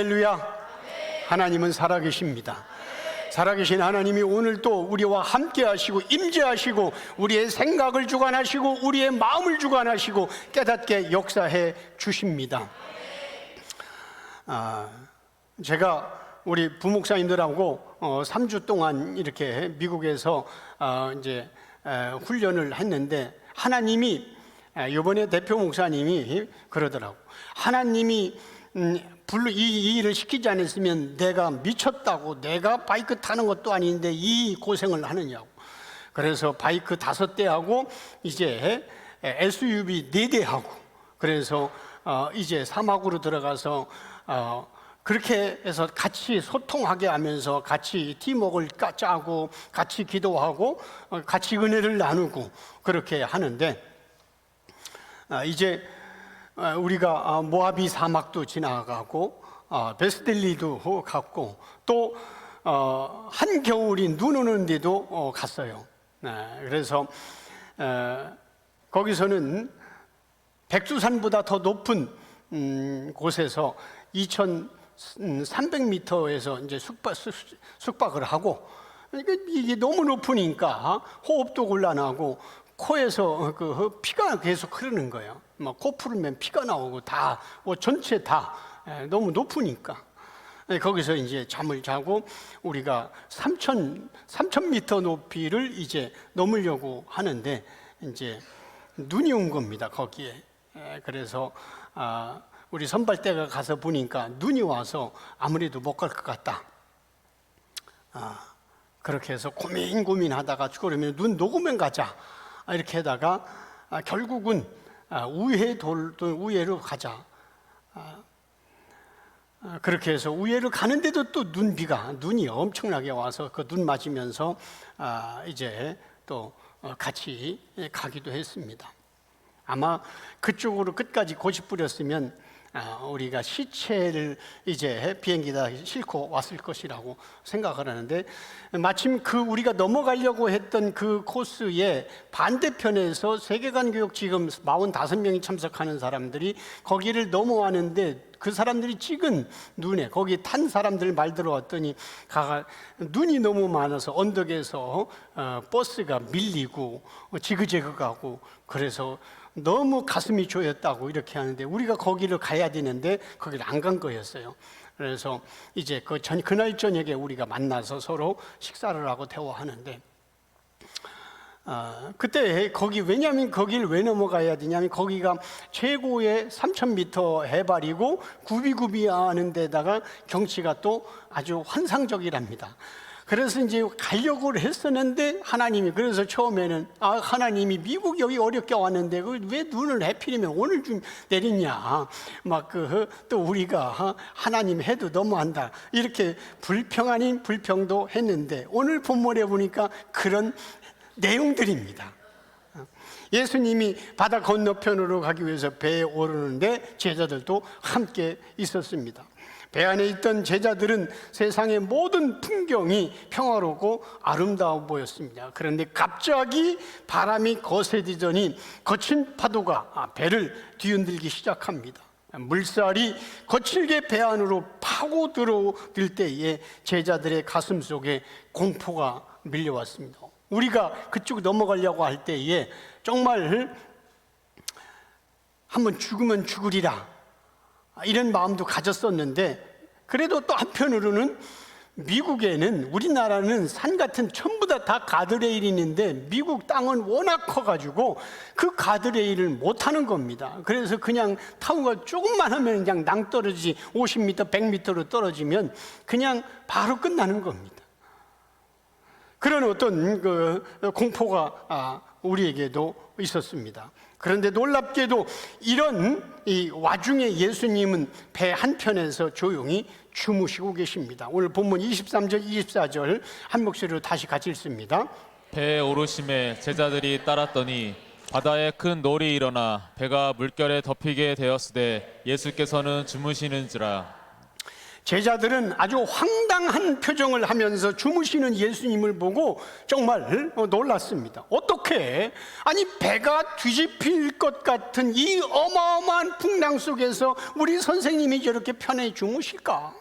할렐루야. 하나님은 살아계십니다. 살아계신 하나님이 오늘 또 우리와 함께 하시고 임재하시고 우리의 생각을 주관하시고 우리의 마음을 주관하시고 깨닫게 역사해 주십니다. 제가 우리 부목사님들하고 3주 동안 이렇게 미국에서 이제 훈련을 했는데, 하나님이 이번에 대표 목사님이 그러더라고. 하나님이 이 일을 시키지 않았으면 내가 미쳤다고, 내가 바이크 타는 것도 아닌데 이 고생을 하느냐고. 그래서 바이크 5대하고 이제 SUV 4대하고 그래서 이제 사막으로 들어가서 그렇게 해서 같이 소통하게 하면서 같이 팀워크를 짜고 같이 기도하고 같이 은혜를 나누고 그렇게 하는데, 이제 우리가 모하비 사막도 지나가고 베스델리도 갔고 또 한겨울이 눈 오는 데도 갔어요. 그래서 거기서는 백두산보다 더 높은 곳에서 2300m에서 이제 숙박을 하고, 이게 너무 높으니까 호흡도 곤란하고 코에서 피가 계속 흐르는 거예요. 막 코 풀면 피가 나오고 다 전체 다 너무 높으니까 거기서 이제 잠을 자고 우리가 3000m 높이를 이제 넘으려고 하는데 이제 눈이 온 겁니다, 거기에. 그래서 우리 선발대가 가서 보니까 눈이 와서 아무래도 못 갈 것 같다. 그렇게 해서 고민하다가 그러면 눈 녹으면 가자 이렇게 하다가 결국은 우회로 가자. 그렇게 해서 우회를 가는데도 또 눈이 엄청나게 와서 그 눈 맞으면서 이제 또 같이 가기도 했습니다. 아마 그쪽으로 끝까지 고집 부렸으면 우리가 시체를 이제 비행기에다 싣고 왔을 것이라고 생각을 하는데, 마침 우리가 넘어가려고 했던 그 코스의 반대편에서 세계관교육 지금 45명이 참석하는 사람들이 거기를 넘어왔는데, 그 사람들이 찍은 눈에 거기 탄 사람들 말 들어왔더니 눈이 너무 많아서 언덕에서 버스가 밀리고 지그재그가고 그래서 너무 가슴이 조였다고 이렇게 하는데, 우리가 거기를 가야 되는데 거기를 안 간 거였어요. 그래서 이제 그날 저녁에 우리가 만나서 서로 식사를 하고 대화하는데, 그때 왜냐하면 거기를 왜 넘어가야 되냐면 거기가 최고의 3000m 해발이고 구비구비하는 데다가 경치가 또 아주 환상적이랍니다. 그래서 이제 가려고 했었는데 하나님이, 그래서 처음에는 하나님이 미국 여기 어렵게 왔는데 왜 눈을 하필이면 오늘 좀 내리냐, 또 우리가 하나님 해도 너무한다 이렇게 불평 아닌 불평도 했는데, 오늘 본문에 보니까 그런 내용들입니다. 예수님이 바다 건너편으로 가기 위해서 배에 오르는데 제자들도 함께 있었습니다. 배 안에 있던 제자들은 세상의 모든 풍경이 평화롭고 아름다워 보였습니다. 그런데 갑자기 바람이 거세지더니 거친 파도가 배를 뒤흔들기 시작합니다. 물살이 거칠게 배 안으로 파고 들어들 때에 제자들의 가슴 속에 공포가 밀려왔습니다. 우리가 그쪽 넘어가려고 할 때에 정말 한번 죽으면 죽으리라 이런 마음도 가졌었는데, 그래도 또 한편으로는 미국에는, 우리나라는 산 같은 전부 다 가드레일이 있는데 미국 땅은 워낙 커가지고 그 가드레일을 못 하는 겁니다. 그래서 그냥 타고가 조금만 하면 그냥 낭떠러지 50m, 100m로 떨어지면 그냥 바로 끝나는 겁니다. 그런 어떤 공포가 우리에게도 있었습니다. 그런데 놀랍게도 이런 이 와중에 예수님은 배 한편에서 조용히 주무시고 계십니다. 오늘 본문 23절, 24절 한 목소리로 다시 같이 읽습니다. 배에 오르심에 제자들이 따랐더니 바다에 큰 놀이 일어나 배가 물결에 덮이게 되었으되 예수께서는 주무시는지라. 제자들은 아주 황당한 표정을 하면서 주무시는 예수님을 보고 정말 놀랐습니다. 어떻게? 아니, 배가 뒤집힐 것 같은 이 어마어마한 풍랑 속에서 우리 선생님이 저렇게 편히 주무실까?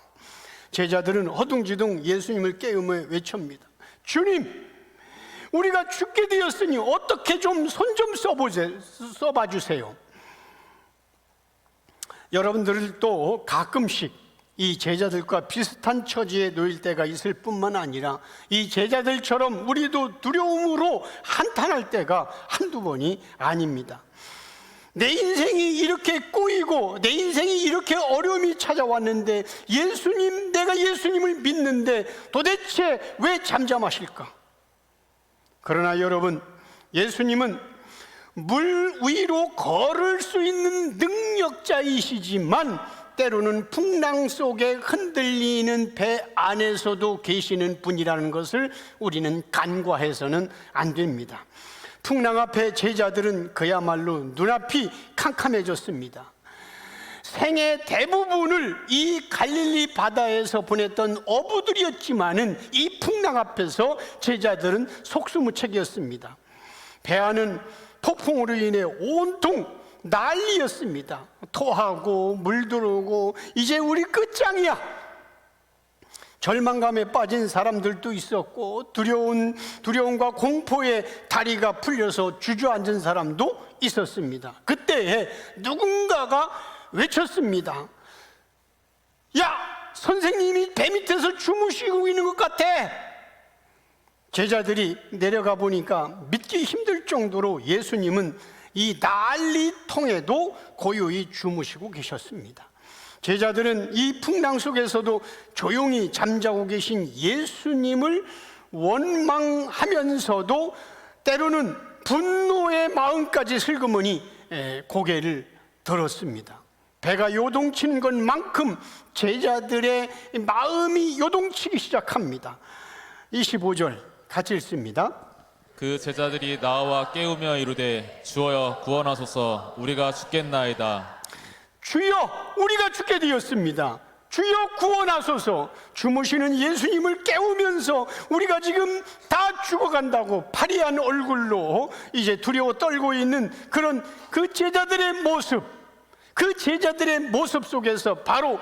제자들은 허둥지둥 예수님을 깨우며 외칩니다. 주님, 우리가 죽게 되었으니 어떻게 좀 손 좀 써봐 주세요. 여러분들도 가끔씩 이 제자들과 비슷한 처지에 놓일 때가 있을 뿐만 아니라 이 제자들처럼 우리도 두려움으로 한탄할 때가 한두 번이 아닙니다. 내 인생이 이렇게 꼬이고 내 인생이 이렇게 어려움이 찾아왔는데 예수님, 내가 예수님을 믿는데 도대체 왜 잠잠하실까? 그러나 여러분, 예수님은 물 위로 걸을 수 있는 능력자이시지만 때로는 풍랑 속에 흔들리는 배 안에서도 계시는 분이라는 것을 우리는 간과해서는 안 됩니다. 풍랑 앞에 제자들은 그야말로 눈앞이 캄캄해졌습니다. 생의 대부분을 이 갈릴리 바다에서 보냈던 어부들이었지만은 이 풍랑 앞에서 제자들은 속수무책이었습니다. 배 안은 폭풍으로 인해 온통 난리였습니다. 토하고 물 들어오고 이제 우리 끝장이야. 절망감에 빠진 사람들도 있었고 두려움과 공포에 다리가 풀려서 주저앉은 사람도 있었습니다. 그때에 누군가가 외쳤습니다. 야, 선생님이 배 밑에서 주무시고 있는 것 같아. 제자들이 내려가 보니까 믿기 힘들 정도로 예수님은 이 난리통에도 고요히 주무시고 계셨습니다. 제자들은 이 풍랑 속에서도 조용히 잠자고 계신 예수님을 원망하면서도 때로는 분노의 마음까지 슬그머니 고개를 들었습니다. 배가 요동치는 것만큼 제자들의 마음이 요동치기 시작합니다. 25절 같이 읽습니다. 그 제자들이 나와 깨우며 이르되 주여 구원하소서 우리가 죽겠나이다. 주여, 우리가 죽게 되었습니다. 주여 구원하소서. 주무시는 예수님을 깨우면서 우리가 지금 다 죽어간다고 파리한 얼굴로 이제 두려워 떨고 있는 그런 그 제자들의 모습, 그 제자들의 모습 속에서 바로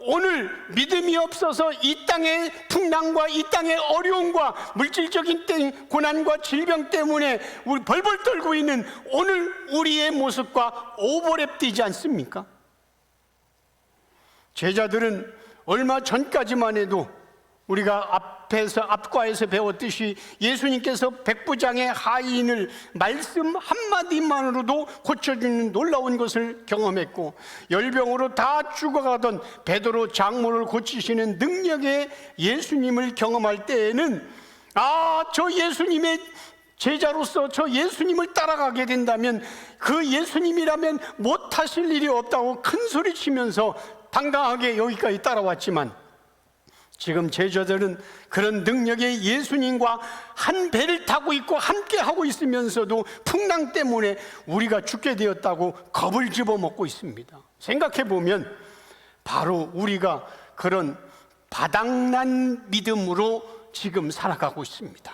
오늘 믿음이 없어서 이 땅의 풍랑과 이 땅의 어려움과 물질적인 고난과 질병 때문에 우리 벌벌 떨고 있는 오늘 우리의 모습과 오버랩되지 않습니까? 제자들은 얼마 전까지만 해도 우리가 앞과에서 배웠듯이 예수님께서 백부장의 하인을 말씀 한마디만으로도 고쳐주는 놀라운 것을 경험했고, 열병으로 다 죽어가던 베드로 장모를 고치시는 능력의 예수님을 경험할 때에는 저 예수님의 제자로서 저 예수님을 따라가게 된다면 그 예수님이라면 못하실 일이 없다고 큰 소리 치면서 당당하게 여기까지 따라왔지만, 지금 제자들은 그런 능력의 예수님과 한 배를 타고 있고 함께 하고 있으면서도 풍랑 때문에 우리가 죽게 되었다고 겁을 집어먹고 있습니다. 생각해 보면 바로 우리가 그런 바닥난 믿음으로 지금 살아가고 있습니다.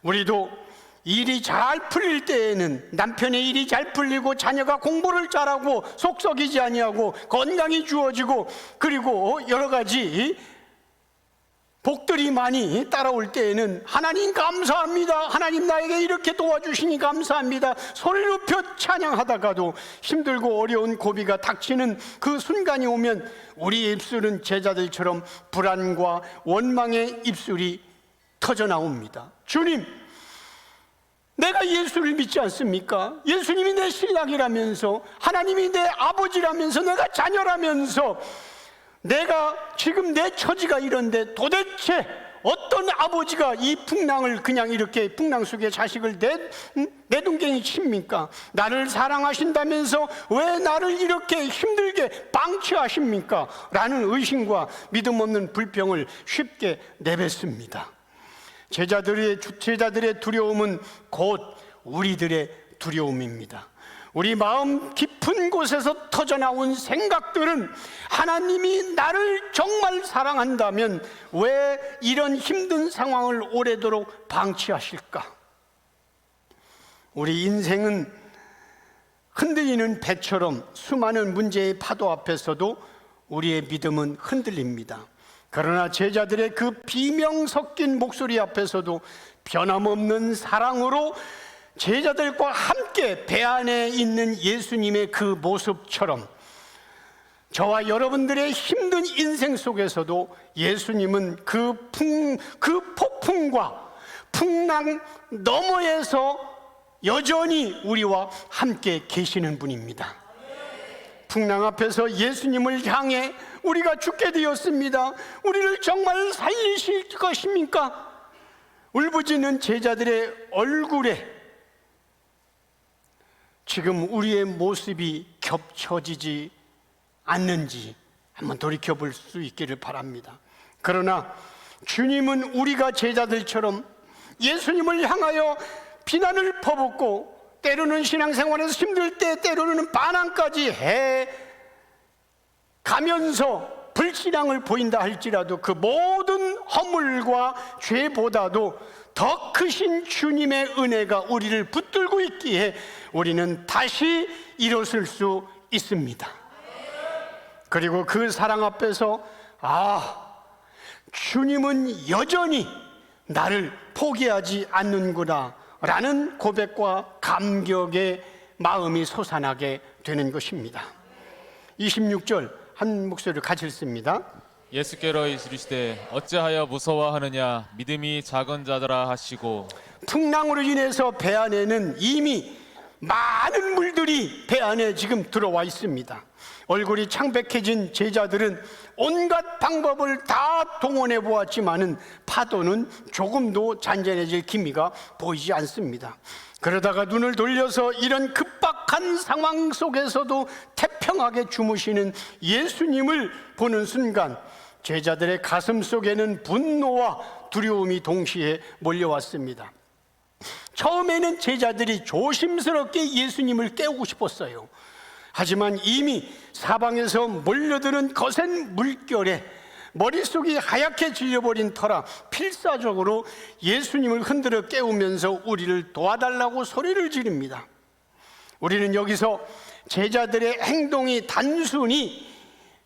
우리도 일이 잘 풀릴 때에는 남편의 일이 잘 풀리고 자녀가 공부를 잘하고 속 썩이지 아니하고 건강이 주어지고 그리고 여러 가지 복들이 많이 따라올 때에는 하나님 감사합니다, 하나님 나에게 이렇게 도와주시니 감사합니다 소리 높여 찬양하다가도 힘들고 어려운 고비가 닥치는 그 순간이 오면 우리의 입술은 제자들처럼 불안과 원망의 입술이 터져 나옵니다. 주님, 내가 예수를 믿지 않습니까? 예수님이 내 신랑이라면서, 하나님이 내 아버지라면서, 내가 자녀라면서, 내가 지금 내 처지가 이런데 도대체 어떤 아버지가 이 풍랑을 그냥 이렇게 풍랑 속에 자식을 내동댕이 칩니까? 나를 사랑하신다면서 왜 나를 이렇게 힘들게 방치하십니까? 라는 의심과 믿음 없는 불평을 쉽게 내뱉습니다. 제자들의 두려움은 곧 우리들의 두려움입니다. 우리 마음 깊은 곳에서 터져나온 생각들은 하나님이 나를 정말 사랑한다면 왜 이런 힘든 상황을 오래도록 방치하실까? 우리 인생은 흔들리는 배처럼 수많은 문제의 파도 앞에서도 우리의 믿음은 흔들립니다. 그러나 제자들의 그 비명 섞인 목소리 앞에서도 변함없는 사랑으로 제자들과 함께 배 안에 있는 예수님의 그 모습처럼 저와 여러분들의 힘든 인생 속에서도 예수님은 그 폭풍과 풍랑 너머에서 여전히 우리와 함께 계시는 분입니다. 풍랑 앞에서 예수님을 향해 우리가 죽게 되었습니다. 우리를 정말 살리실 것입니까? 울부짖는 제자들의 얼굴에 지금 우리의 모습이 겹쳐지지 않는지 한번 돌이켜 볼 수 있기를 바랍니다. 그러나 주님은 우리가 제자들처럼 예수님을 향하여 비난을 퍼붓고 때로는 신앙생활에서 힘들 때 때로는 반항까지 해 가면서 불신앙을 보인다 할지라도 그 모든 허물과 죄보다도 더 크신 주님의 은혜가 우리를 붙들고 있기에 우리는 다시 일어설 수 있습니다. 그리고 그 사랑 앞에서 주님은 여전히 나를 포기하지 않는구나 라는 고백과 감격의 마음이 솟아나게 되는 것입니다. 26절 한 목소리를 같이 읽습니다. 예수께로 이르시되 어찌하여 무서워하느냐 믿음이 작은 자들아 하시고. 풍랑으로 인해서 배 안에는 이미 많은 물들이 배 안에 지금 들어와 있습니다. 얼굴이 창백해진 제자들은 온갖 방법을 다 동원해 보았지만은 파도는 조금도 잔잔해질 기미가 보이지 않습니다. 그러다가 눈을 돌려서 이런 급박한 상황 속에서도 태평하게 주무시는 예수님을 보는 순간 제자들의 가슴 속에는 분노와 두려움이 동시에 몰려왔습니다. 처음에는 제자들이 조심스럽게 예수님을 깨우고 싶었어요. 하지만 이미 사방에서 몰려드는 거센 물결에 머릿속이 하얗게 질려버린 터라 필사적으로 예수님을 흔들어 깨우면서 우리를 도와달라고 소리를 지릅니다. 우리는 여기서 제자들의 행동이 단순히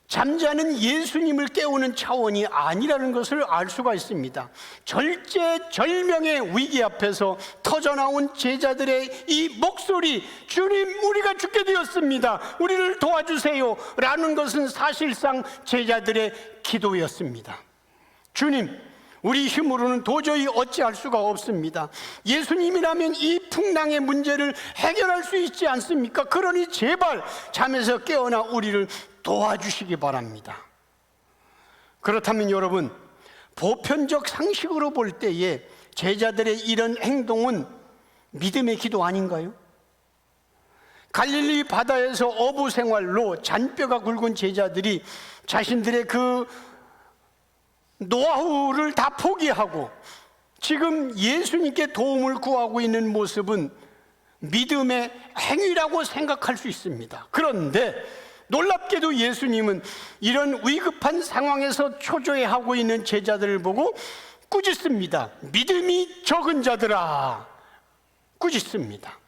잠자는 예수님을 깨우는 차원이 아니라는 것을 알 수가 있습니다. 절제절명의 위기 앞에서 터져나온 제자들의 이 목소리, 주님 우리가 죽게 되었습니다, 우리를 도와주세요 라는 것은 사실상 제자들의 기도였습니다. 주님, 우리 힘으로는 도저히 어찌할 수가 없습니다. 예수님이라면 이 풍랑의 문제를 해결할 수 있지 않습니까? 그러니 제발 잠에서 깨어나 우리를 도와주시기 바랍니다. 그렇다면 여러분, 보편적 상식으로 볼 때에 제자들의 이런 행동은 믿음의 기도 아닌가요? 갈릴리 바다에서 어부 생활로 잔뼈가 굵은 제자들이 자신들의 그 노하우를 다 포기하고 지금 예수님께 도움을 구하고 있는 모습은 믿음의 행위라고 생각할 수 있습니다. 그런데 놀랍게도 예수님은 이런 위급한 상황에서 초조해하고 있는 제자들을 보고 꾸짖습니다. 믿음이 적은 자들아, 꾸짖습니다.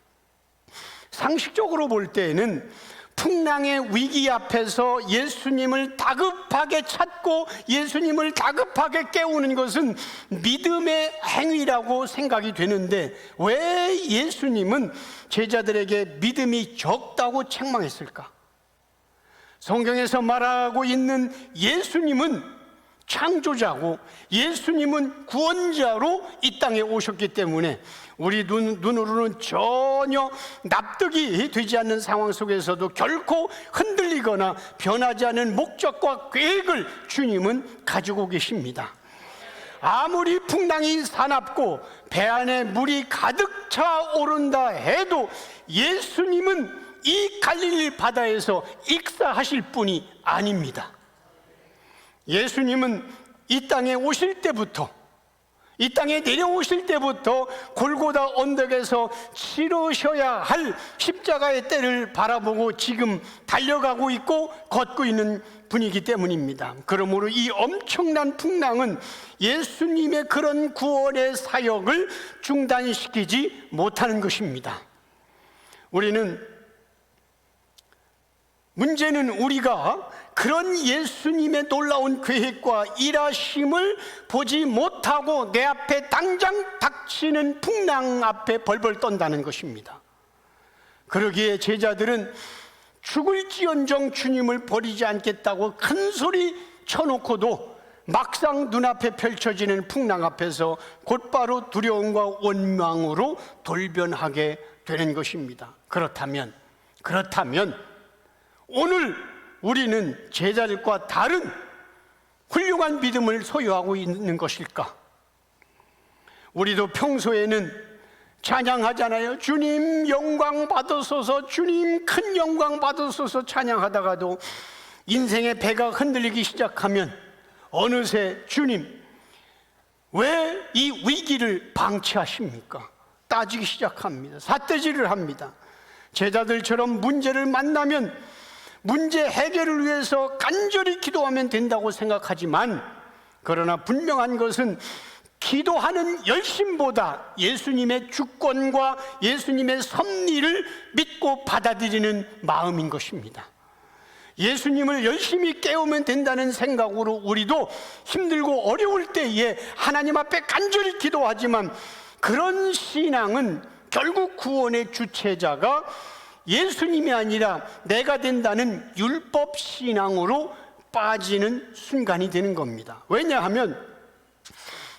상식적으로 볼 때에는 풍랑의 위기 앞에서 예수님을 다급하게 찾고 예수님을 다급하게 깨우는 것은 믿음의 행위라고 생각이 되는데 왜 예수님은 제자들에게 믿음이 적다고 책망했을까? 성경에서 말하고 있는 예수님은 창조자고 예수님은 구원자로 이 땅에 오셨기 때문에 우리 눈으로는 전혀 납득이 되지 않는 상황 속에서도 결코 흔들리거나 변하지 않은 목적과 계획을 주님은 가지고 계십니다. 아무리 풍랑이 사납고 배 안에 물이 가득 차 오른다 해도 예수님은 이 갈릴리 바다에서 익사하실 분이 아닙니다. 예수님은 이 땅에 오실 때부터 이 땅에 내려오실 때부터 골고다 언덕에서 치르셔야 할 십자가의 때를 바라보고 지금 달려가고 있고 걷고 있는 분이기 때문입니다. 그러므로 이 엄청난 풍랑은 예수님의 그런 구원의 사역을 중단시키지 못하는 것입니다. 문제는 우리가 그런 예수님의 놀라운 계획과 일하심을 보지 못하고 내 앞에 당장 닥치는 풍랑 앞에 벌벌 떤다는 것입니다. 그러기에 제자들은 죽을지언정 주님을 버리지 않겠다고 큰 소리 쳐놓고도 막상 눈앞에 펼쳐지는 풍랑 앞에서 곧바로 두려움과 원망으로 돌변하게 되는 것입니다. 그렇다면 오늘 우리는 제자들과 다른 훌륭한 믿음을 소유하고 있는 것일까? 우리도 평소에는 찬양하잖아요. 주님 영광 받으소서, 주님 큰 영광 받으소서 찬양하다가도 인생의 배가 흔들리기 시작하면 어느새 주님 왜 이 위기를 방치하십니까? 따지기 시작합니다. 삿대질을 합니다. 제자들처럼 문제를 만나면 문제 해결을 위해서 간절히 기도하면 된다고 생각하지만, 그러나 분명한 것은 기도하는 열심보다 예수님의 주권과 예수님의 섭리를 믿고 받아들이는 마음인 것입니다. 예수님을 열심히 깨우면 된다는 생각으로 우리도 힘들고 어려울 때에 하나님 앞에 간절히 기도하지만, 그런 신앙은 결국 구원의 주체자가 예수님이 아니라 내가 된다는 율법 신앙으로 빠지는 순간이 되는 겁니다. 왜냐하면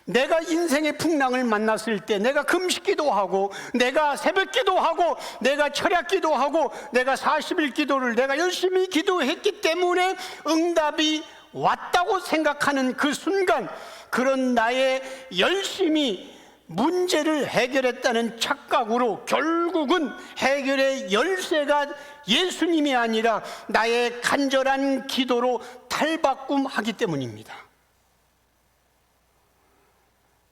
내가 인생의 풍랑을 만났을 때 내가 금식기도 하고 내가 새벽기도 하고 내가 철야기도 하고 내가 40일 기도를 내가 열심히 기도했기 때문에 응답이 왔다고 생각하는 그 순간, 그런 나의 열심이 문제를 해결했다는 착각으로 결국은 해결의 열쇠가 예수님이 아니라 나의 간절한 기도로 탈바꿈하기 때문입니다.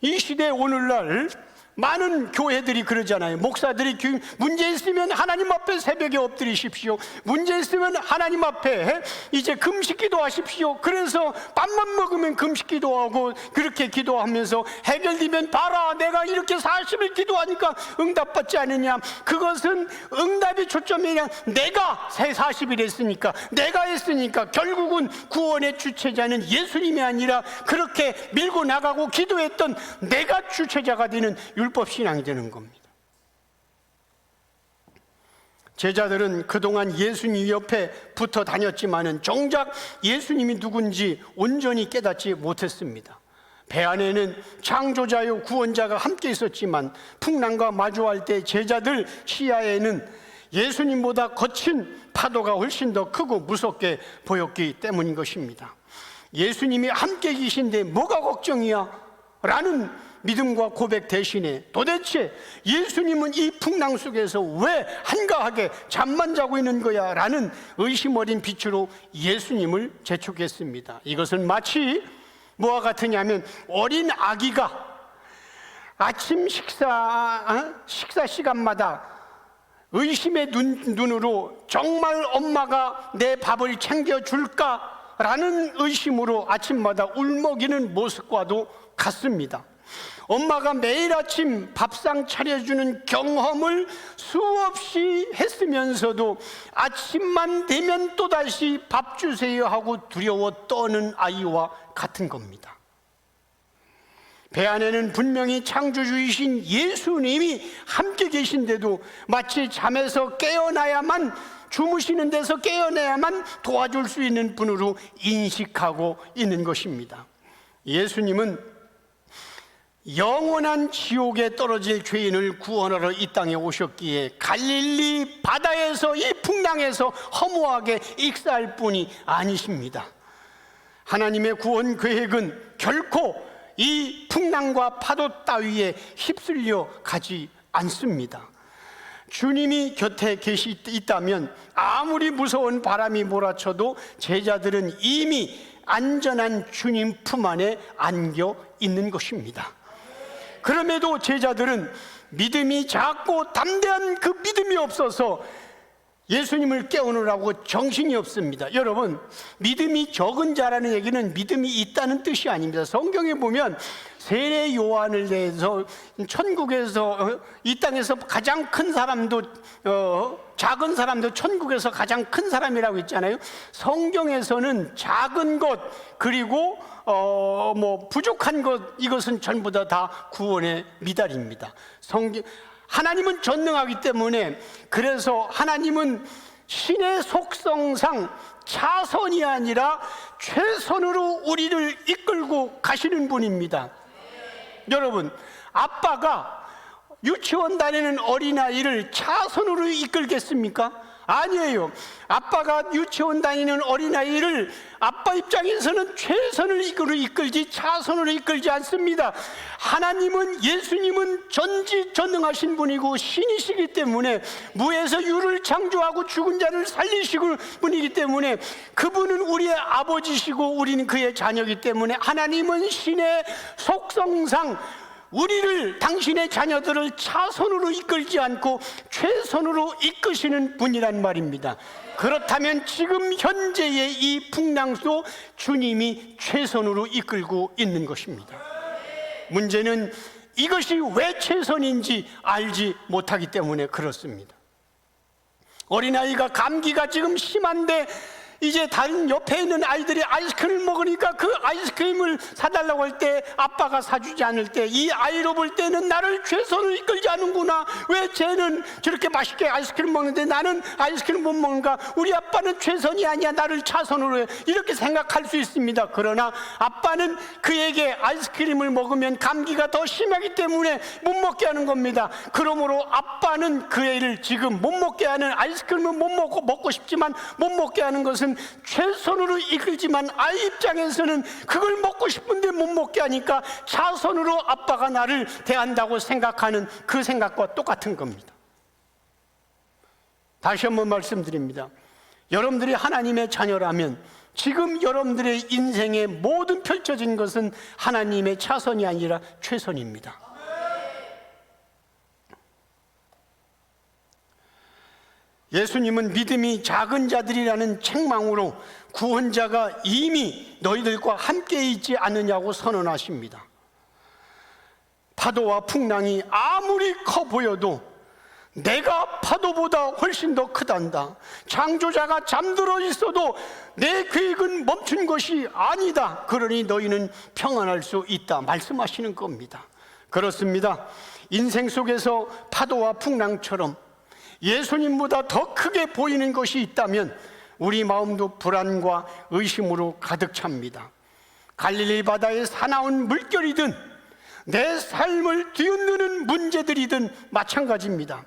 이 시대 오늘날 많은 교회들이 그러잖아요. 목사들이 문제 있으면 하나님 앞에 새벽에 엎드리십시오. 문제 있으면 하나님 앞에 이제 금식기도 하십시오. 그래서 밥만 먹으면 금식기도하고 그렇게 기도하면서 해결되면 봐라 내가 이렇게 40일 기도하니까 응답받지 않느냐. 그것은 응답의 초점이 아니라 내가 40일 했으니까 내가 했으니까 결국은 구원의 주체자는 예수님이 아니라 그렇게 밀고 나가고 기도했던 내가 주체자가 되는 율법 신앙이 되는 겁니다. 제자들은 그동안 예수님 옆에 붙어 다녔지만은 정작 예수님이 누군지 온전히 깨닫지 못했습니다. 배 안에는 창조자요 구원자가 함께 있었지만 풍랑과 마주할 때 제자들 시야에는 예수님보다 거친 파도가 훨씬 더 크고 무섭게 보였기 때문인 것입니다. 예수님이 함께 계신데 뭐가 걱정이야? 라는 믿음과 고백 대신에 도대체 예수님은 이 풍랑 속에서 왜 한가하게 잠만 자고 있는 거야? 라는 의심 어린 빛으로 예수님을 재촉했습니다. 이것은 마치 뭐와 같으냐면 어린 아기가 아침 식사 시간마다 의심의 눈으로 정말 엄마가 내 밥을 챙겨줄까? 라는 의심으로 아침마다 울먹이는 모습과도 같습니다. 엄마가 매일 아침 밥상 차려주는 경험을 수없이 했으면서도 아침만 되면 또다시 밥 주세요 하고 두려워 떠는 아이와 같은 겁니다. 배 안에는 분명히 창조주이신 예수님이 함께 계신데도 마치 잠에서 깨어나야만, 주무시는 데서 깨어나야만 도와줄 수 있는 분으로 인식하고 있는 것입니다. 예수님은 영원한 지옥에 떨어질 죄인을 구원하러 이 땅에 오셨기에 갈릴리 바다에서 이 풍랑에서 허무하게 익사할 뿐이 아니십니다. 하나님의 구원 계획은 결코 이 풍랑과 파도 따위에 휩쓸려 가지 않습니다. 주님이 곁에 있다면 아무리 무서운 바람이 몰아쳐도 제자들은 이미 안전한 주님 품 안에 안겨 있는 것입니다. 그럼에도 제자들은 믿음이 작고 담대한 그 믿음이 없어서 예수님을 깨우느라고 정신이 없습니다. 여러분, 믿음이 적은 자라는 얘기는 믿음이 있다는 뜻이 아닙니다. 성경에 보면 세례 요한을 대해서 천국에서 이 땅에서 가장 큰 사람도 작은 사람도 천국에서 가장 큰 사람이라고 있잖아요. 성경에서는 작은 것 그리고 부족한 것, 이것은 전부 다 구원의 미달입니다. 하나님은 전능하기 때문에, 그래서 하나님은 신의 속성상 차선이 아니라 최선으로 우리를 이끌고 가시는 분입니다. 여러분, 아빠가 유치원 다니는 어린아이를 차선으로 이끌겠습니까? 아니에요. 아빠가 유치원 다니는 어린아이를 아빠 입장에서는 최선을 이끌지 차선으로 이끌지 않습니다. 하나님은, 예수님은 전지전능하신 분이고 신이시기 때문에, 무에서 유를 창조하고 죽은 자를 살리시는 분이기 때문에, 그분은 우리의 아버지시고 우리는 그의 자녀이기 때문에, 하나님은 신의 속성상 우리를, 당신의 자녀들을 차선으로 이끌지 않고 최선으로 이끄시는 분이란 말입니다. 그렇다면 지금 현재의 이 풍랑도 주님이 최선으로 이끌고 있는 것입니다. 문제는 이것이 왜 최선인지 알지 못하기 때문에 그렇습니다. 어린아이가 감기가 지금 심한데 이제 다른 옆에 있는 아이들이 아이스크림을 먹으니까 그 아이스크림을 사달라고 할 때 아빠가 사주지 않을 때, 이 아이로 볼 때는 나를 최선으로 이끌지 않는구나, 왜 쟤는 저렇게 맛있게 아이스크림 먹는데 나는 아이스크림 못 먹는가, 우리 아빠는 최선이 아니야, 나를 차선으로 해, 이렇게 생각할 수 있습니다. 그러나 아빠는 그에게 아이스크림을 먹으면 감기가 더 심하기 때문에 못 먹게 하는 겁니다. 그러므로 아빠는 그 애를 지금 못 먹게 하는, 아이스크림을 못 먹고 싶지만 못 먹게 하는 것은 최선으로 이끌지만, 아이 입장에서는 그걸 먹고 싶은데 못 먹게 하니까 차선으로 아빠가 나를 대한다고 생각하는 그 생각과 똑같은 겁니다. 다시 한번 말씀드립니다. 여러분들이 하나님의 자녀라면 지금 여러분들의 인생의 모든 펼쳐진 것은 하나님의 차선이 아니라 최선입니다. 예수님은 믿음이 작은 자들이라는 책망으로 구원자가 이미 너희들과 함께 있지 않느냐고 선언하십니다. 파도와 풍랑이 아무리 커 보여도 내가 파도보다 훨씬 더 크단다. 창조자가 잠들어 있어도 내 계획은 멈춘 것이 아니다. 그러니 너희는 평안할 수 있다 말씀하시는 겁니다. 그렇습니다. 인생 속에서 파도와 풍랑처럼 예수님보다 더 크게 보이는 것이 있다면 우리 마음도 불안과 의심으로 가득 찹니다. 갈릴리 바다에 사나운 물결이든 내 삶을 뒤흔드는 문제들이든 마찬가지입니다.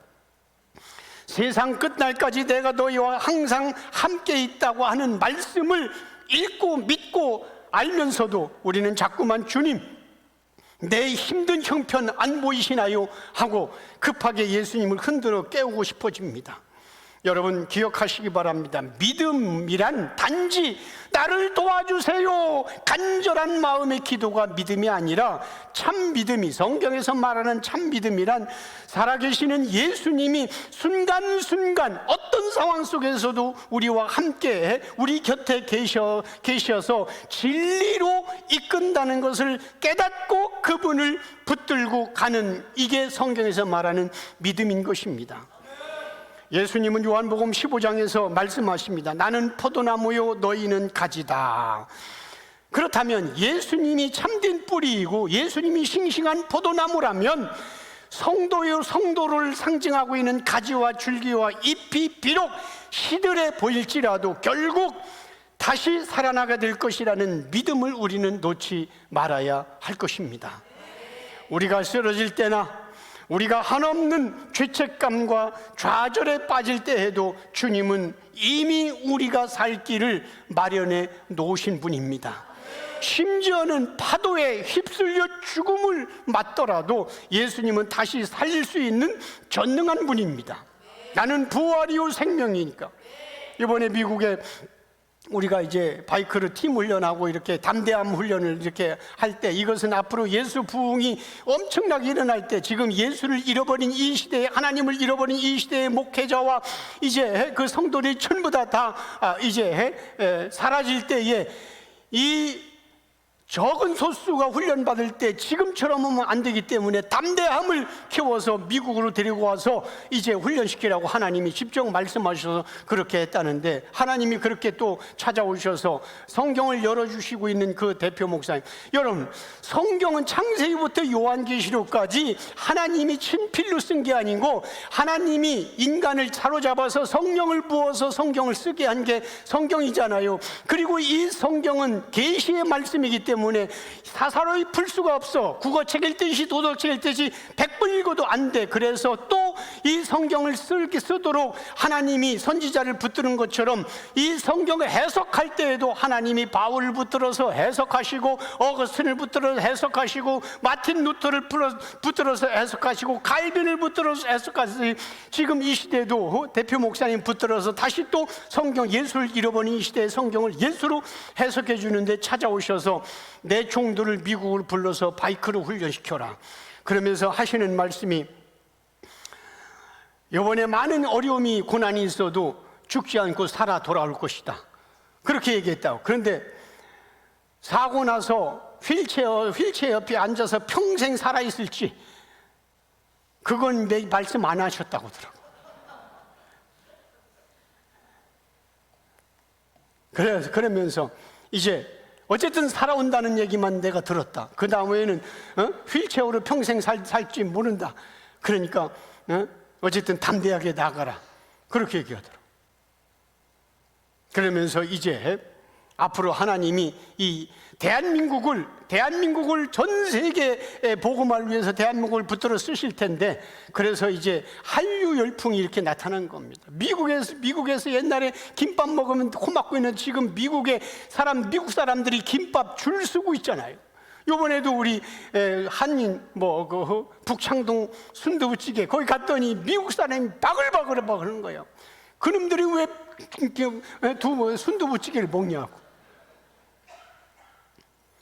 세상 끝날까지 내가 너희와 항상 함께 있다고 하는 말씀을 읽고 믿고 알면서도 우리는 자꾸만 주님, 내 힘든 형편 안 보이시나요? 하고 급하게 예수님을 흔들어 깨우고 싶어집니다. 여러분 기억하시기 바랍니다. 믿음이란 단지 나를 도와주세요, 간절한 마음의 기도가 믿음이 아니라 참 믿음이, 성경에서 말하는 참 믿음이란 살아계시는 예수님이 순간순간 어떤 상황 속에서도 우리와 함께 우리 곁에 계셔서 진리로 이끈다는 것을 깨닫고 그분을 붙들고 가는, 이게 성경에서 말하는 믿음인 것입니다. 예수님은 요한복음 15장에서 말씀하십니다. 나는 포도나무요 너희는 가지다. 그렇다면 예수님이 참된 뿌리이고 예수님이 싱싱한 포도나무라면 성도를 상징하고 있는 가지와 줄기와 잎이 비록 시들해 보일지라도 결국 다시 살아나게 될 것이라는 믿음을 우리는 놓지 말아야 할 것입니다. 우리가 쓰러질 때나 우리가 한없는 죄책감과 좌절에 빠질 때에도 주님은 이미 우리가 살 길을 마련해 놓으신 분입니다. 심지어는 파도에 휩쓸려 죽음을 맞더라도 예수님은 다시 살릴 수 있는 전능한 분입니다. 나는 부활이요 생명이니까. 이번에 미국에 우리가 이제 바이크를 팀 훈련하고 이렇게 담대함 훈련을 이렇게 할 때, 이것은 앞으로 예수 부흥이 엄청나게 일어날 때, 지금 예수를 잃어버린 이 시대에, 하나님을 잃어버린 이 시대의 목회자와 이제 그 성도들이 전부 다 이제 사라질 때에 이 적은 소수가 훈련받을 때 지금처럼 하면 안 되기 때문에 담대함을 키워서 미국으로 데리고 와서 이제 훈련시키라고 하나님이 직접 말씀하셔서 그렇게 했다는데, 하나님이 그렇게 또 찾아오셔서 성경을 열어주시고 있는 그 대표 목사님, 여러분, 성경은 창세기부터 요한계시록까지 하나님이 친필로 쓴 게 아니고 하나님이 인간을 사로잡아서 성령을 부어서 성경을 쓰게 한 게 성경이잖아요. 그리고 이 성경은 계시의 말씀이기 때문에 사사로이 풀 수가 없어. 국어책 읽듯이 도덕책 읽듯이 100번 읽어도 안 돼. 그래서 또 이 성경을 쓰도록 하나님이 선지자를 붙드는 것처럼 이 성경을 해석할 때에도 하나님이 바울을 붙들어서 해석하시고, 어거스틴을 붙들어서 해석하시고, 마틴 루터를 붙들어서 해석하시고, 칼빈을 붙들어서 해석하시고, 지금 이 시대도 대표 목사님 붙들어서 다시 또 성경, 예수를 잃어버린 이 시대의 성경을 예수로 해석해 주는데 찾아오셔서 내 종들을 미국을 불러서 바이크로 훈련시켜라. 그러면서 하시는 말씀이, 이번에 많은 어려움이 고난이 있어도 죽지 않고 살아 돌아올 것이다, 그렇게 얘기했다고. 그런데 사고 나서 휠체어 옆에 앉아서 평생 살아있을지 그건 내 말씀 안 하셨다고 하더라고. 그러면서 이제 어쨌든 살아온다는 얘기만 내가 들었다. 그 다음에는 휠체어로 평생 살지 모른다. 그러니까 어쨌든 담대하게 나가라, 그렇게 얘기하더라고요. 그러면서 이제 앞으로 하나님이 이 대한민국을 전 세계에 복음을 위해서 대한민국을 붙들어 쓰실 텐데, 그래서 이제 한류 열풍이 이렇게 나타난 겁니다. 미국에서 옛날에 김밥 먹으면 코 막고 있는, 지금 미국 사람들이 김밥 줄 서고 있잖아요. 이번에도 우리 한인 그 북창동 순두부찌개 거기 갔더니 미국 사람이 바글바글 하는 거예요. 그놈들이 왜 순두부찌개를 먹냐고.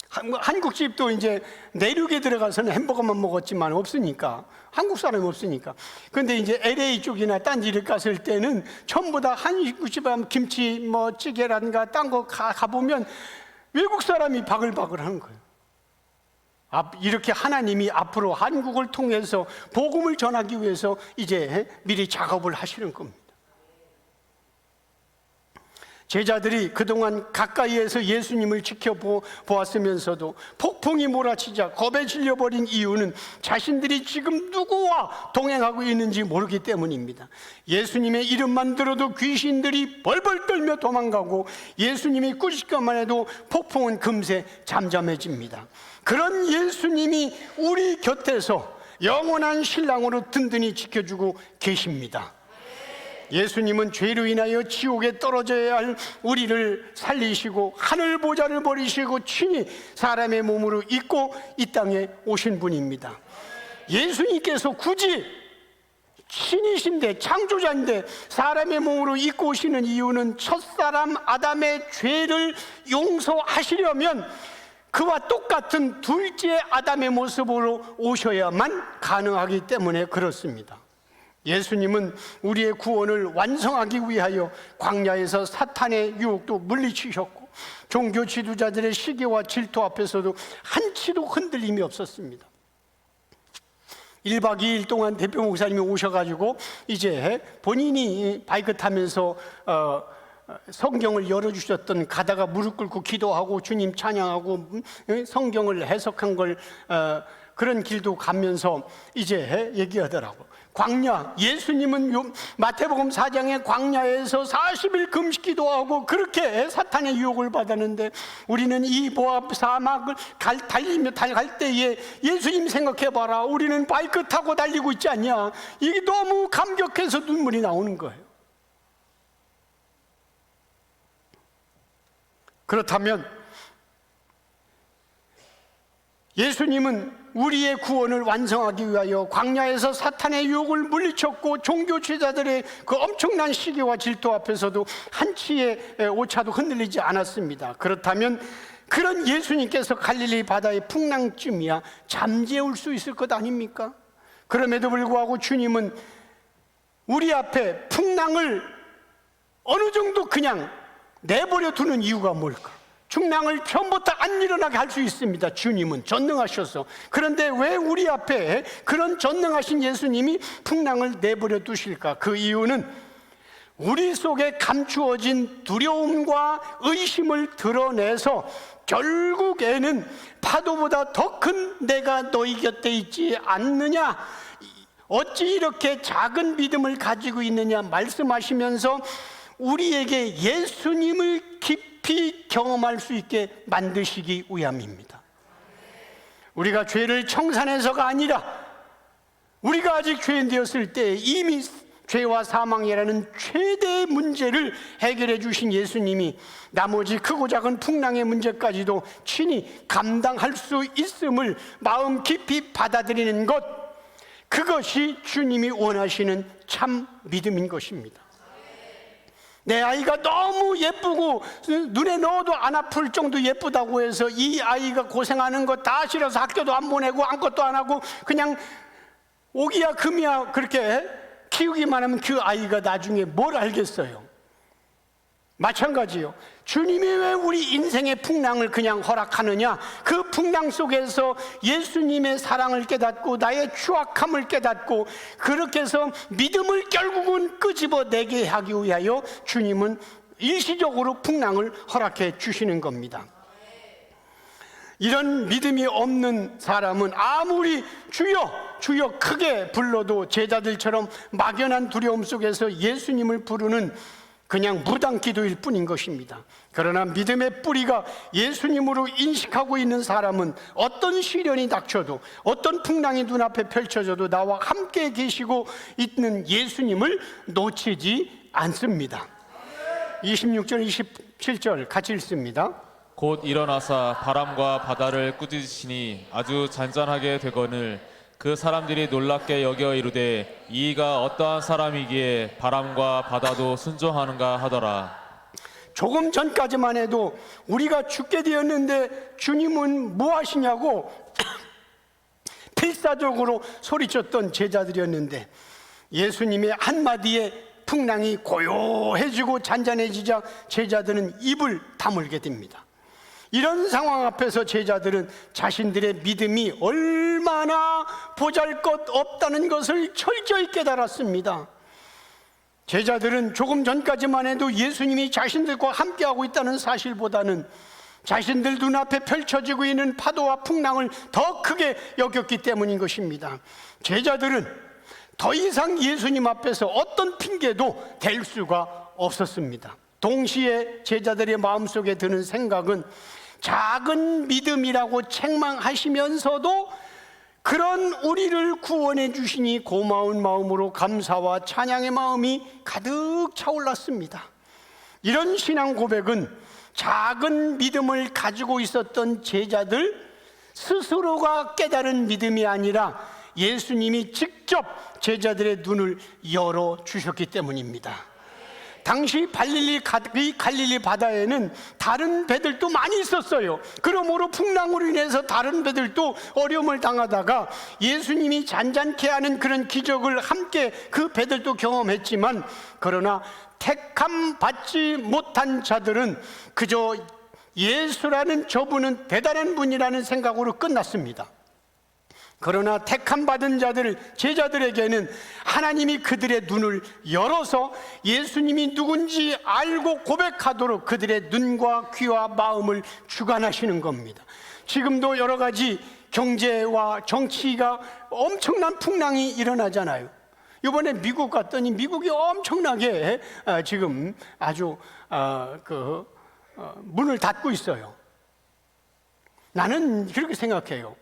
한국 집도 이제 내륙에 들어가서는 햄버거만 먹었지만 없으니까, 한국 사람이 없으니까. 근데 이제 LA 쪽이나 딴 지를 갔을 때는 전부 다 한국 집에 가면 김치 찌개라든가 딴 거 가보면 외국 사람이 바글바글 하는 거예요. 이렇게 하나님이 앞으로 한국을 통해서 복음을 전하기 위해서 이제 미리 작업을 하시는 겁니다. 제자들이 그동안 가까이에서 예수님을 지켜보았으면서도 폭풍이 몰아치자 겁에 질려버린 이유는 자신들이 지금 누구와 동행하고 있는지 모르기 때문입니다. 예수님의 이름만 들어도 귀신들이 벌벌 떨며 도망가고, 예수님이 꾸짖기만 해도 폭풍은 금세 잠잠해집니다. 그런 예수님이 우리 곁에서 영원한 신랑으로 든든히 지켜주고 계십니다. 예수님은 죄로 인하여 지옥에 떨어져야 할 우리를 살리시고 하늘 보좌를 버리시고 친히 사람의 몸으로 입고 이 땅에 오신 분입니다. 예수님께서 굳이 신이신데, 창조자인데 사람의 몸으로 입고 오시는 이유는 첫사람 아담의 죄를 용서하시려면 그와 똑같은 둘째 아담의 모습으로 오셔야만 가능하기 때문에 그렇습니다. 예수님은 우리의 구원을 완성하기 위하여 광야에서 사탄의 유혹도 물리치셨고, 종교 지도자들의 시기와 질투 앞에서도 한치도 흔들림이 없었습니다. 1박 2일 동안 대표 목사님이 오셔가지고 이제 본인이 바이크 타면서 성경을 열어주셨던, 가다가 무릎 꿇고 기도하고 주님 찬양하고 성경을 해석한 걸 그런 길도 가면서 이제 얘기하더라고. 광야, 예수님은 마태복음 4장의 광야에서 40일 금식기도 하고 그렇게 사탄의 유혹을 받았는데, 우리는 이 모압 사막을 달리며 갈 때에 예수님 생각해봐라, 우리는 바이크 타고 달리고 있지 않냐. 이게 너무 감격해서 눈물이 나오는 거예요. 그렇다면 예수님은 우리의 구원을 완성하기 위하여 광야에서 사탄의 유혹을 물리쳤고 종교 지도자들의 그 엄청난 시기와 질투 앞에서도 한치의 오차도 흔들리지 않았습니다. 그렇다면 그런 예수님께서 갈릴리 바다의 풍랑쯤이야 잠재울 수 있을 것 아닙니까? 그럼에도 불구하고 주님은 우리 앞에 풍랑을 어느 정도 그냥 내버려 두는 이유가 뭘까? 풍랑을 처음부터 안 일어나게 할 수 있습니다. 주님은 전능하셔서. 그런데 왜 우리 앞에 그런 전능하신 예수님이 풍랑을 내버려 두실까? 그 이유는 우리 속에 감추어진 두려움과 의심을 드러내서 결국에는 파도보다 더 큰 내가 너희 곁에 있지 않느냐, 어찌 이렇게 작은 믿음을 가지고 있느냐 말씀하시면서 우리에게 예수님을 깊이 경험할 수 있게 만드시기 위함입니다. 우리가 죄를 청산해서가 아니라 우리가 아직 죄인 되었을 때 이미 죄와 사망이라는 최대의 문제를 해결해 주신 예수님이 나머지 크고 작은 풍랑의 문제까지도 친히 감당할 수 있음을 마음 깊이 받아들이는 것, 그것이 주님이 원하시는 참 믿음인 것입니다. 내 아이가 너무 예쁘고 눈에 넣어도 안 아플 정도 예쁘다고 해서 이 아이가 고생하는 거 다 싫어서 학교도 안 보내고 아무것도 안 하고 그냥 오기야 금이야 그렇게 키우기만 하면 그 아이가 나중에 뭘 알겠어요? 마찬가지요. 주님이 왜 우리 인생의 풍랑을 그냥 허락하느냐? 그 풍랑 속에서 예수님의 사랑을 깨닫고 나의 추악함을 깨닫고 그렇게 해서 믿음을 결국은 끄집어내게 하기 위하여 주님은 일시적으로 풍랑을 허락해 주시는 겁니다. 이런 믿음이 없는 사람은 아무리 주여 주여 크게 불러도 제자들처럼 막연한 두려움 속에서 예수님을 부르는 그냥 무당 기도일 뿐인 것입니다. 그러나 믿음의 뿌리가 예수님으로 인식하고 있는 사람은 어떤 시련이 닥쳐도 어떤 풍랑이 눈앞에 펼쳐져도 나와 함께 계시고 있는 예수님을 놓치지 않습니다. 26절 27절 같이 읽습니다. 곧 일어나사 바람과 바다를 꾸짖으시니 아주 잔잔하게 되거늘 그 사람들이 놀랍게 여겨 이르되 이가 어떠한 사람이기에 바람과 바다도 순종하는가 하더라. 조금 전까지만 해도 우리가 죽게 되었는데 주님은 뭐 하시냐고 필사적으로 소리쳤던 제자들이었는데 예수님의 한마디에 풍랑이 고요해지고 잔잔해지자 제자들은 입을 다물게 됩니다. 이런 상황 앞에서 제자들은 자신들의 믿음이 얼마나 보잘것없다는 것을 철저히 깨달았습니다. 제자들은 조금 전까지만 해도 예수님이 자신들과 함께하고 있다는 사실보다는 자신들 눈앞에 펼쳐지고 있는 파도와 풍랑을 더 크게 여겼기 때문인 것입니다. 제자들은 더 이상 예수님 앞에서 어떤 핑계도 댈 수가 없었습니다. 동시에 제자들의 마음속에 드는 생각은 작은 믿음이라고 책망하시면서도 그런 우리를 구원해 주시니 고마운 마음으로 감사와 찬양의 마음이 가득 차올랐습니다. 이런 신앙 고백은 작은 믿음을 가지고 있었던 제자들 스스로가 깨달은 믿음이 아니라 예수님이 직접 제자들의 눈을 열어주셨기 때문입니다. 당시 갈릴리 바다에는 다른 배들도 많이 있었어요. 그러므로 풍랑으로 인해서 다른 배들도 어려움을 당하다가 예수님이 잔잔케 하는 그런 기적을 함께 그 배들도 경험했지만 그러나 택함 받지 못한 자들은 그저 예수라는 저분은 대단한 분이라는 생각으로 끝났습니다. 그러나 택함 받은 자들, 제자들에게는 하나님이 그들의 눈을 열어서 예수님이 누군지 알고 고백하도록 그들의 눈과 귀와 마음을 주관하시는 겁니다. 지금도 여러 가지 경제와 정치가 엄청난 풍랑이 일어나잖아요. 이번에 미국 갔더니 미국이 엄청나게 지금 아주 문을 닫고 있어요. 나는 그렇게 생각해요.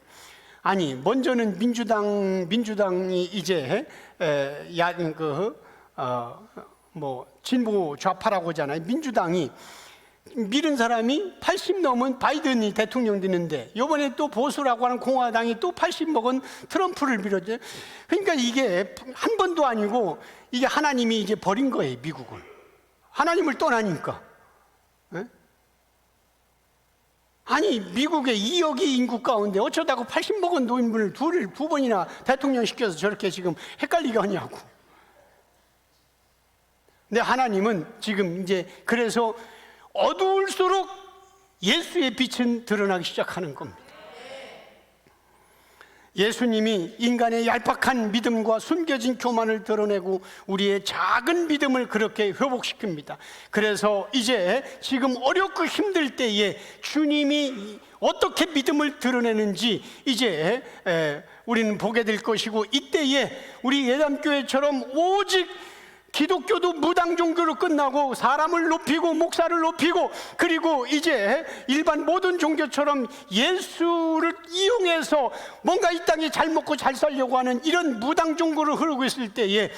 아니, 먼저는 민주당이 이제 진보 좌파라고 하잖아요. 민주당이 밀은 사람이 80 넘은 바이든이 대통령 되는데, 이번에 또 보수라고 하는 공화당이 또 80 먹은 트럼프를 밀었죠. 그러니까 이게 한 번도 아니고 이게 하나님이 이제 버린 거예요, 미국을. 하나님을 떠나니까. 예? 아니, 미국의 2억의 인구 가운데 어쩌다가 80 먹은 노인분을 두 번이나 대통령 시켜서 저렇게 지금 헷갈리게 하냐고. 근데 하나님은 지금 이제 그래서 어두울수록 예수의 빛은 드러나기 시작하는 겁니다. 예수님이 인간의 얄팍한 믿음과 숨겨진 교만을 드러내고 우리의 작은 믿음을 그렇게 회복시킵니다. 그래서 이제 지금 어렵고 힘들 때에 주님이 어떻게 믿음을 드러내는지 이제 우리는 보게 될 것이고, 이때에 우리 예담교회처럼 오직 기독교도 무당 종교로 끝나고 사람을 높이고 목사를 높이고, 그리고 이제 일반 모든 종교처럼 예수를 이용해서 뭔가 이 땅에 잘 먹고 잘 살려고 하는 이런 무당 종교로 흐르고 있을 때에,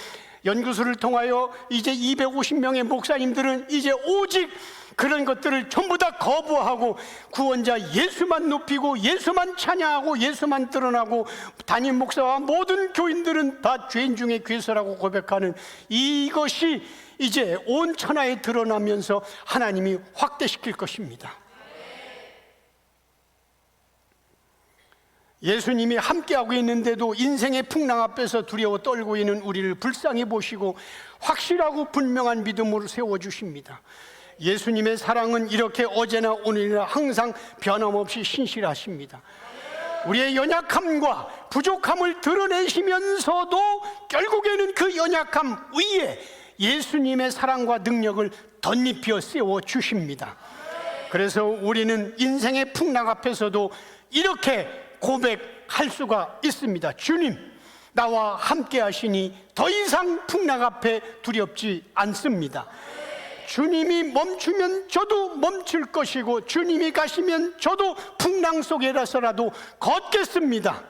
연구소를 통하여 이제 250명의 목사님들은 이제 오직 그런 것들을 전부 다 거부하고 구원자 예수만 높이고 예수만 찬양하고 예수만 드러나고, 담임 목사와 모든 교인들은 다 죄인 중에 괴수라고 고백하는 이것이 이제 온 천하에 드러나면서 하나님이 확대시킬 것입니다. 예수님이 함께하고 있는데도 인생의 풍랑 앞에서 두려워 떨고 있는 우리를 불쌍히 보시고 확실하고 분명한 믿음으로 세워주십니다. 예수님의 사랑은 이렇게 어제나 오늘이나 항상 변함없이 신실하십니다. 우리의 연약함과 부족함을 드러내시면서도 결국에는 그 연약함 위에 예수님의 사랑과 능력을 덧입혀 세워주십니다. 그래서 우리는 인생의 풍랑 앞에서도 이렇게 고백할 수가 있습니다. 주님, 나와 함께 하시니 더 이상 풍랑 앞에 두렵지 않습니다. 주님이 멈추면 저도 멈출 것이고, 주님이 가시면 저도 풍랑 속에라서라도 걷겠습니다.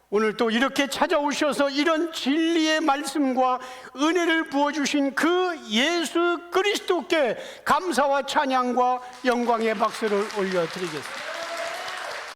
오늘 또 이렇게 찾아오셔서 이런 진리의 말씀과 은혜를 부어주신 그 예수 그리스도께 감사와 찬양과 영광의 박수를 올려드리겠습니다.